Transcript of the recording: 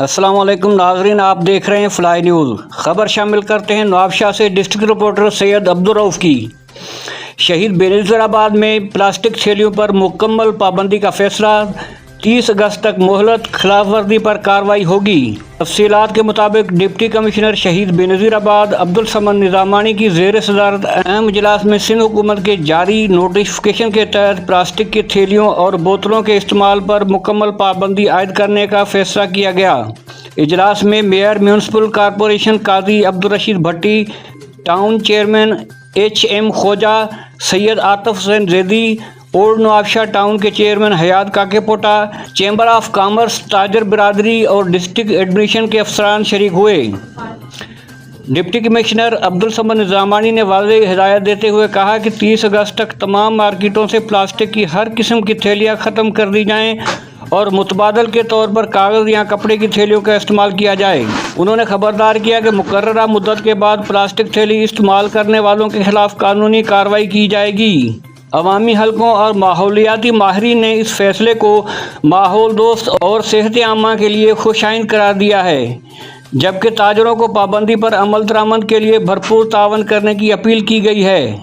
السلام علیکم ناظرین، آپ دیکھ رہے ہیں فلائی نیوز۔ خبر شامل کرتے ہیں نوابشاہ سے ڈسٹرکٹ رپورٹر سید عبدالرؤف کی۔ شہید بے نظیر آباد میں پلاسٹک تھیلیوں پر مکمل پابندی کا فیصلہ، 30 اگست تک مہلت، خلاف ورزی پر کارروائی ہوگی۔ تفصیلات کے مطابق ڈپٹی کمشنر شہید بے نظیر آباد عبدالصمد نظامانی کی زیر صدارت اہم اجلاس میں سندھ حکومت کے جاری نوٹیفکیشن کے تحت پلاسٹک کی تھیلیوں اور بوتلوں کے استعمال پر مکمل پابندی عائد کرنے کا فیصلہ کیا گیا۔ اجلاس میں میئر میونسپل کارپوریشن قاضی عبدالرشید بھٹی، ٹاؤن چیئرمین HM خوجا، سید عاطف حسین زیدی، اولڈ نوابشاہ ٹاؤن کے چیئرمین حیات کاکے پوٹا، چیمبر آف کامرس، تاجر برادری اور ڈسٹرکٹ ایڈمنسٹریشن کے افسران شریک ہوئے۔ ڈپٹی کمشنر عبدالصمد نظامانی نے واضح ہدایت دیتے ہوئے کہا کہ 30 اگست تک تمام مارکیٹوں سے پلاسٹک کی ہر قسم کی تھیلیاں ختم کر دی جائیں اور متبادل کے طور پر کاغذ یا کپڑے کی تھیلیوں کا استعمال کیا جائے۔ انہوں نے خبردار کیا کہ مقررہ مدت کے بعد پلاسٹک تھیلی استعمال کرنے والوں کے خلاف قانونی کارروائی کی جائے گی۔ عوامی حلقوں اور ماحولیاتی ماہرین نے اس فیصلے کو ماحول دوست اور صحت عامہ کے لیے خوش آئند قرار دیا ہے، جبکہ تاجروں کو پابندی پر عمل درآمد کے لیے بھرپور تعاون کرنے کی اپیل کی گئی ہے۔